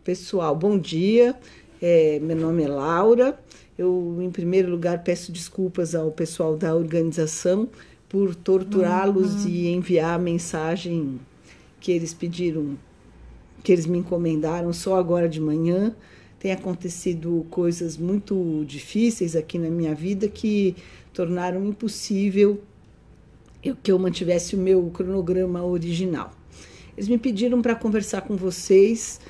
Pessoal, bom dia. Meu nome é Laura. Eu, em primeiro lugar, peço desculpas ao pessoal da organização por torturá-los e enviar a mensagem que eles pediram, que eles me encomendaram só agora de manhã. Tem acontecido coisas muito difíceis aqui na minha vida que tornaram impossível que eu mantivesse o meu cronograma original. Eles me pediram para conversar com vocês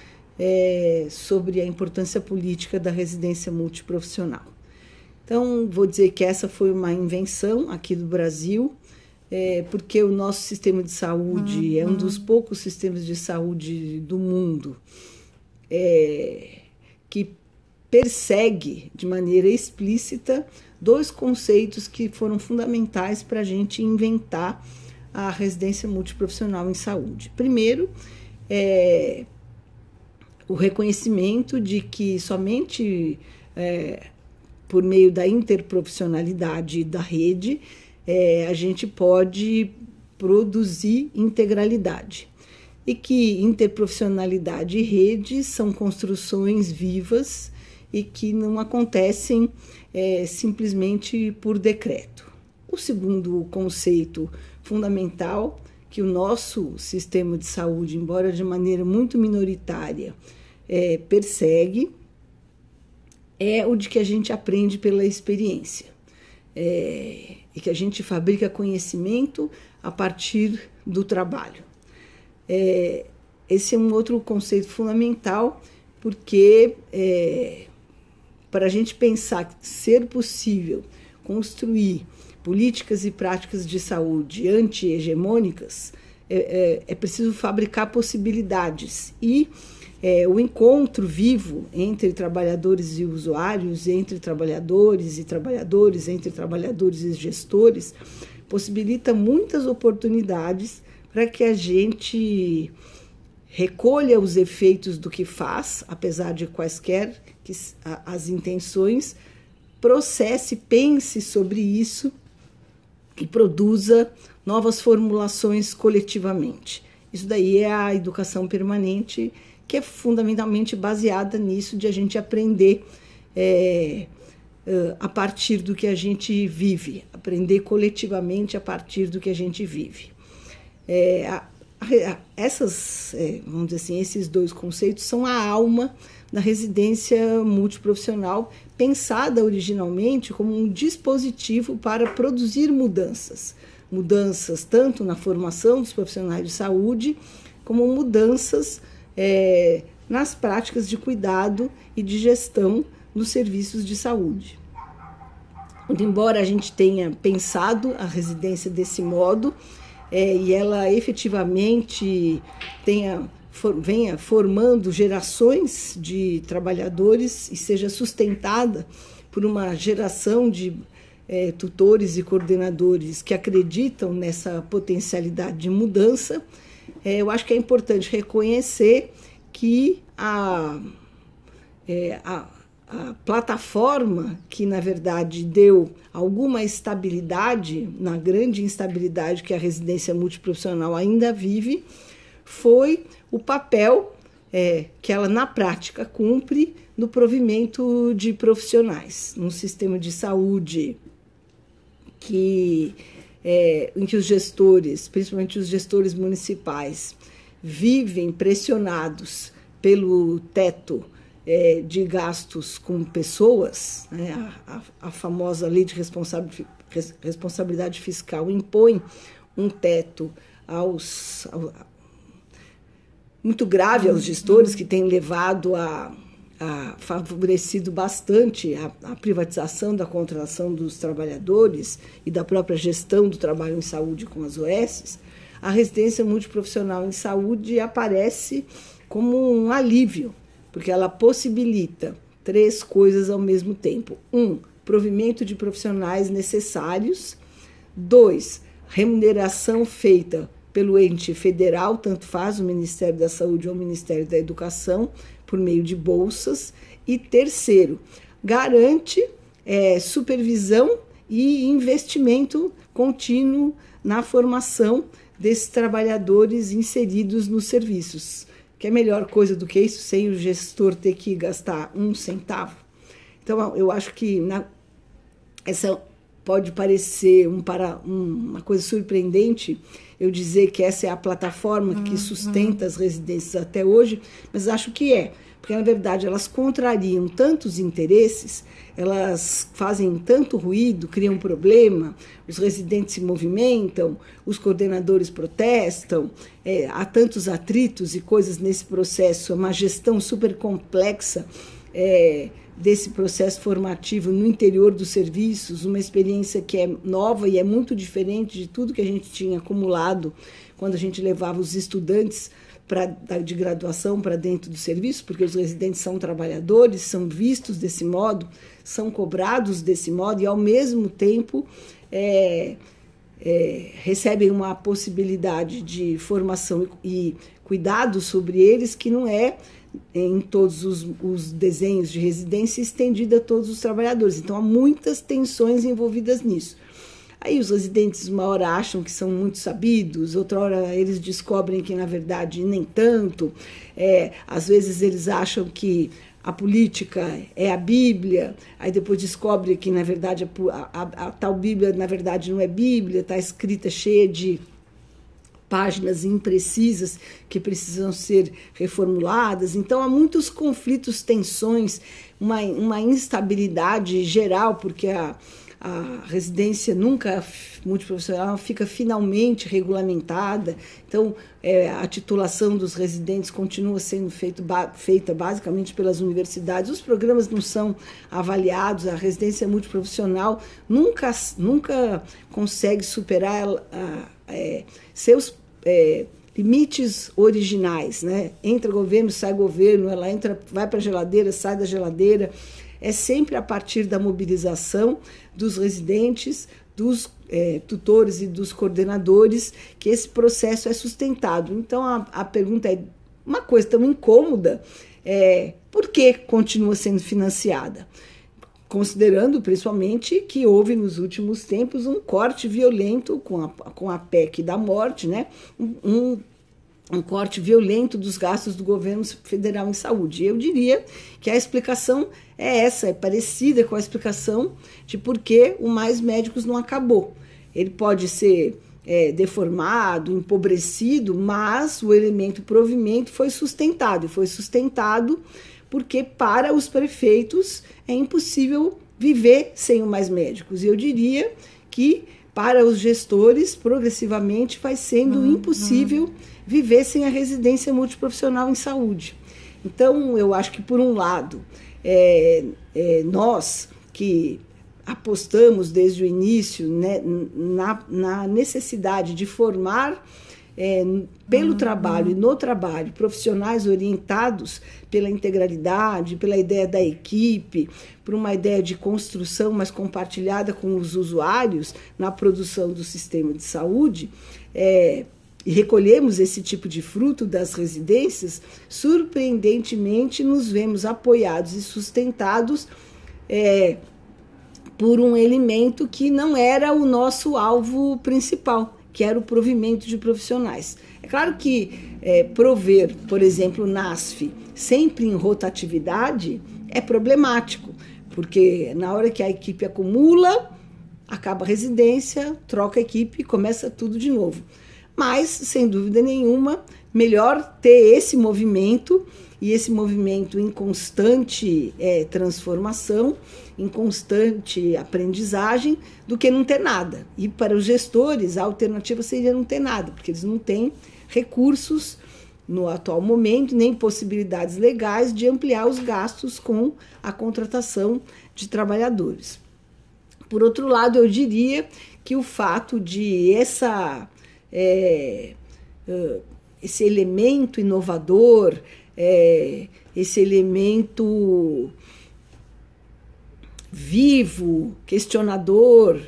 sobre a importância política da residência multiprofissional. Então, vou dizer que essa foi uma invenção aqui do Brasil, porque o nosso sistema de saúde é um dos poucos sistemas de saúde do mundo que persegue de maneira explícita dois conceitos que foram fundamentais para a gente inventar a residência multiprofissional em saúde. Primeiro, o reconhecimento de que somente por meio da interprofissionalidade da rede a gente pode produzir integralidade. E que interprofissionalidade e rede são construções vivas e que não acontecem simplesmente por decreto. O segundo conceito fundamental que o nosso sistema de saúde, embora de maneira muito minoritária, persegue, é o de que a gente aprende pela experiência e que a gente fabrica conhecimento a partir do trabalho. Esse é um outro conceito fundamental, porque para a gente pensar ser possível construir políticas e práticas de saúde anti-hegemônicas, é preciso fabricar possibilidades. E o encontro vivo entre trabalhadores e usuários, entre trabalhadores e trabalhadores, entre trabalhadores e gestores, possibilita muitas oportunidades para que a gente recolha os efeitos do que faz, apesar de quaisquer as intenções, processe, pense sobre isso e produza novas formulações coletivamente. Isso daí é a educação permanente, que é fundamentalmente baseada nisso de a gente aprender a partir do que a gente vive, aprender coletivamente a partir do que a gente vive. Vamos dizer assim, esses dois conceitos são a alma da residência multiprofissional, pensada originalmente como um dispositivo para produzir mudanças tanto na formação dos profissionais de saúde, como mudanças nas práticas de cuidado e de gestão dos serviços de saúde. Embora a gente tenha pensado a residência desse modo, e ela efetivamente venha formando gerações de trabalhadores e seja sustentada por uma geração de tutores e coordenadores que acreditam nessa potencialidade de mudança, eu acho que é importante reconhecer que a plataforma que, na verdade, deu alguma estabilidade na grande instabilidade que a residência multiprofissional ainda vive, foi o papel que ela, na prática, cumpre no provimento de profissionais, num sistema de saúde em que os gestores, principalmente os gestores municipais, vivem pressionados pelo teto de gastos com pessoas, né? A famosa lei de responsabilidade fiscal impõe um teto muito grave aos gestores, que tem levado favorecido bastante a privatização da contratação dos trabalhadores e da própria gestão do trabalho em saúde com as OS. A residência multiprofissional em saúde aparece como um alívio, porque ela possibilita 3 coisas ao mesmo tempo. 1, provimento de profissionais necessários. 2, remuneração feita pelo ente federal, tanto faz o Ministério da Saúde ou o Ministério da Educação, por meio de bolsas. E 3, garante supervisão e investimento contínuo na formação desses trabalhadores inseridos nos serviços, que é melhor coisa do que isso, sem o gestor ter que gastar um centavo. Então, eu acho que essa pode parecer uma coisa surpreendente, eu dizer que essa é a plataforma que sustenta as residências até hoje, mas acho que é, porque, na verdade, elas contrariam tantos interesses, elas fazem tanto ruído, criam problema, os residentes se movimentam, os coordenadores protestam, há tantos atritos e coisas nesse processo, é uma gestão super complexa desse processo formativo no interior dos serviços, uma experiência que é nova e é muito diferente de tudo que a gente tinha acumulado quando a gente levava os estudantes de graduação para dentro do serviço, porque os residentes são trabalhadores, são vistos desse modo, são cobrados desse modo e, ao mesmo tempo, recebem uma possibilidade de formação e cuidado sobre eles que não é em todos os desenhos de residência estendida a todos os trabalhadores. Então, há muitas tensões envolvidas nisso. Aí os residentes uma hora acham que são muito sabidos, outra hora eles descobrem que, na verdade, nem tanto. Às vezes eles acham que a política é a Bíblia, aí depois descobre que, na verdade, a tal Bíblia, na verdade, não é Bíblia, está escrita cheia de páginas imprecisas que precisam ser reformuladas. Então, há muitos conflitos, tensões, uma instabilidade geral, porque a residência nunca multiprofissional fica finalmente regulamentada. Então, a titulação dos residentes continua sendo feita basicamente pelas universidades. Os programas não são avaliados. A residência multiprofissional nunca consegue superar seus limites originais, né? Entra governo, sai governo, ela vai para a geladeira, sai da geladeira. É sempre a partir da mobilização dos residentes, dos tutores e dos coordenadores que esse processo é sustentado. Então, a pergunta é, uma coisa tão incômoda, por que continua sendo financiada? Considerando, principalmente, que houve, nos últimos tempos, um corte violento com a PEC da morte, né? Um corte violento dos gastos do governo federal em saúde. Eu diria que a explicação é essa, é parecida com a explicação de por que o Mais Médicos não acabou. Ele pode ser deformado, empobrecido, mas o elemento provimento foi sustentado. E foi sustentado porque para os prefeitos é impossível viver sem o Mais Médicos. E eu diria que para os gestores, progressivamente, vai sendo impossível viver sem a residência multiprofissional em saúde. Então, eu acho que, por um lado, nós que apostamos desde o início, né, na necessidade de formar pelo trabalho e no trabalho profissionais orientados pela integralidade, pela ideia da equipe, por uma ideia de construção mais compartilhada com os usuários na produção do sistema de saúde, e recolhemos esse tipo de fruto das residências, surpreendentemente nos vemos apoiados e sustentados por um elemento que não era o nosso alvo principal, que era o provimento de profissionais. É claro que prover, por exemplo, NASF, sempre em rotatividade, é problemático, porque na hora que a equipe acumula, acaba a residência, troca a equipe e começa tudo de novo. Mas, sem dúvida nenhuma, melhor ter esse movimento, e esse movimento em constante transformação, em constante aprendizagem, do que não ter nada. E para os gestores, a alternativa seria não ter nada, porque eles não têm recursos no atual momento, nem possibilidades legais de ampliar os gastos com a contratação de trabalhadores. Por outro lado, eu diria que o fato de esse elemento inovador, esse elemento vivo, questionador,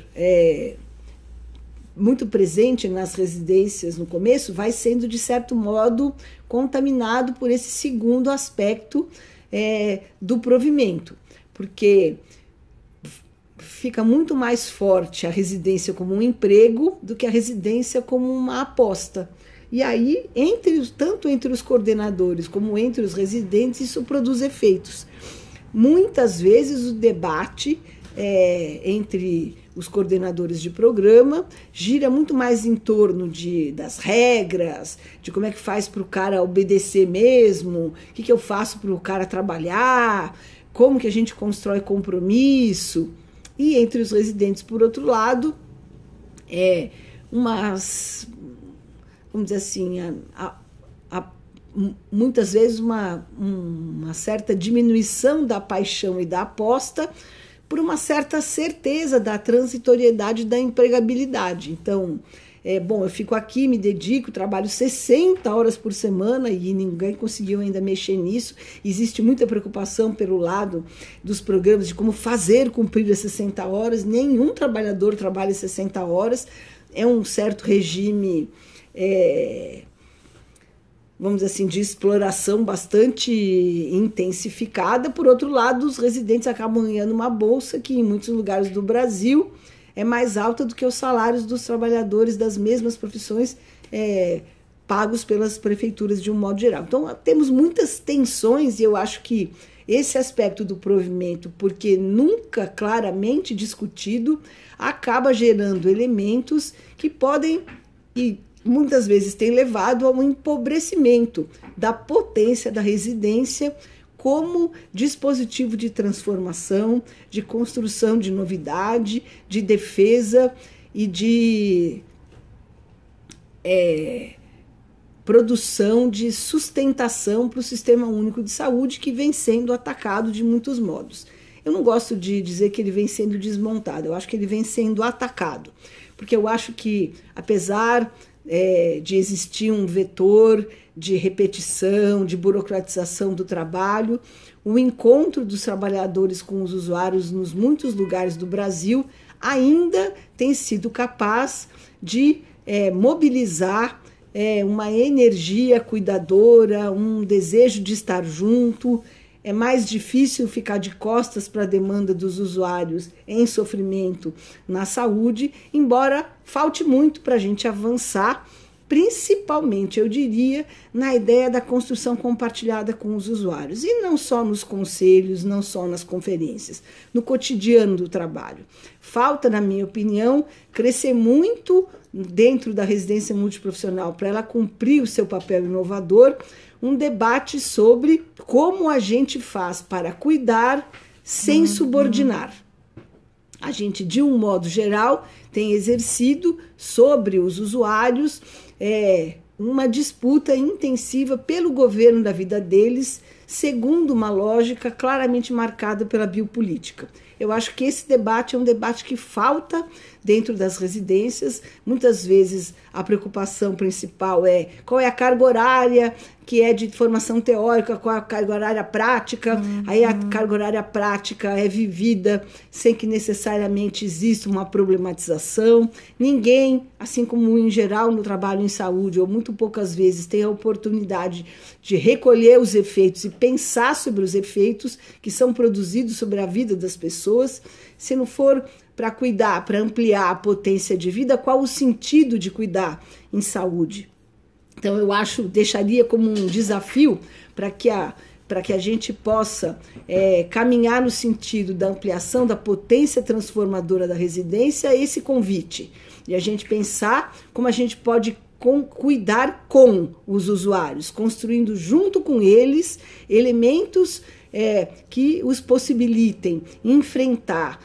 muito presente nas residências no começo, vai sendo, de certo modo, contaminado por esse segundo aspecto do provimento, porque fica muito mais forte a residência como um emprego do que a residência como uma aposta. E aí, tanto entre os coordenadores como entre os residentes, isso produz efeitos. Muitas vezes o debate entre os coordenadores de programa gira muito mais em torno das regras, de como é que faz para o cara obedecer mesmo, o que eu faço para o cara trabalhar, como que a gente constrói compromisso. E entre os residentes, por outro lado, vamos dizer assim, muitas vezes uma certa diminuição da paixão e da aposta por uma certa certeza da transitoriedade da empregabilidade. Então, eu fico aqui, me dedico, trabalho 60 horas por semana e ninguém conseguiu ainda mexer nisso. Existe muita preocupação pelo lado dos programas de como fazer cumprir as 60 horas. Nenhum trabalhador trabalha 60 horas. É um certo regime, vamos dizer assim, de exploração bastante intensificada. Por outro lado, os residentes acabam ganhando uma bolsa que em muitos lugares do Brasil é mais alta do que os salários dos trabalhadores das mesmas profissões pagos pelas prefeituras de um modo geral. Então, temos muitas tensões e eu acho que esse aspecto do provimento, porque nunca claramente discutido, acaba gerando elementos que podem e muitas vezes têm levado ao empobrecimento da potência da residência como dispositivo de transformação, de construção de novidade, de defesa e de produção de sustentação para o Sistema Único de Saúde, que vem sendo atacado de muitos modos. Eu não gosto de dizer que ele vem sendo desmontado, eu acho que ele vem sendo atacado, porque eu acho que, apesar de existir um vetor de repetição, de burocratização do trabalho, o encontro dos trabalhadores com os usuários nos muitos lugares do Brasil ainda tem sido capaz de mobilizar uma energia cuidadora, um desejo de estar junto. É mais difícil ficar de costas para a demanda dos usuários em sofrimento na saúde, embora falte muito para a gente avançar, principalmente, eu diria, na ideia da construção compartilhada com os usuários. E não só nos conselhos, não só nas conferências, no cotidiano do trabalho. Falta, na minha opinião, crescer muito dentro da residência multiprofissional para ela cumprir o seu papel inovador, um debate sobre como a gente faz para cuidar sem subordinar. A gente, de um modo geral, tem exercido sobre os usuários uma disputa intensiva pelo governo da vida deles, segundo uma lógica claramente marcada pela biopolítica. Eu acho que esse debate é um debate que falta dentro das residências. Muitas vezes a preocupação principal é qual é a carga horária que é de formação teórica, qual é a carga horária prática. Aí a carga horária prática é vivida sem que necessariamente exista uma problematização. Ninguém, assim como em geral no trabalho em saúde, ou muito poucas vezes, tem a oportunidade de recolher os efeitos e pensar sobre os efeitos que são produzidos sobre a vida das pessoas. Se não for para cuidar, para ampliar a potência de vida, qual o sentido de cuidar em saúde? Então, eu deixaria como um desafio para que a gente possa caminhar no sentido da ampliação da potência transformadora da residência, esse convite. E a gente pensar como a gente pode cuidar com os usuários, construindo junto com eles elementos que os possibilitem enfrentar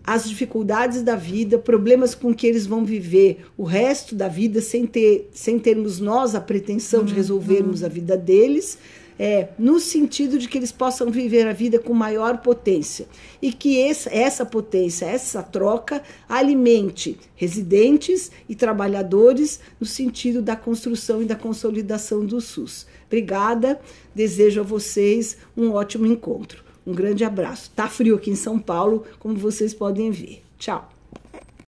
as dificuldades da vida, problemas com que eles vão viver o resto da vida sem termos nós a pretensão de resolvermos a vida deles, no sentido de que eles possam viver a vida com maior potência e que essa potência, essa troca alimente residentes e trabalhadores no sentido da construção e da consolidação do SUS. Obrigada, desejo a vocês um ótimo encontro. Um grande abraço. Tá frio aqui em São Paulo, como vocês podem ver. Tchau.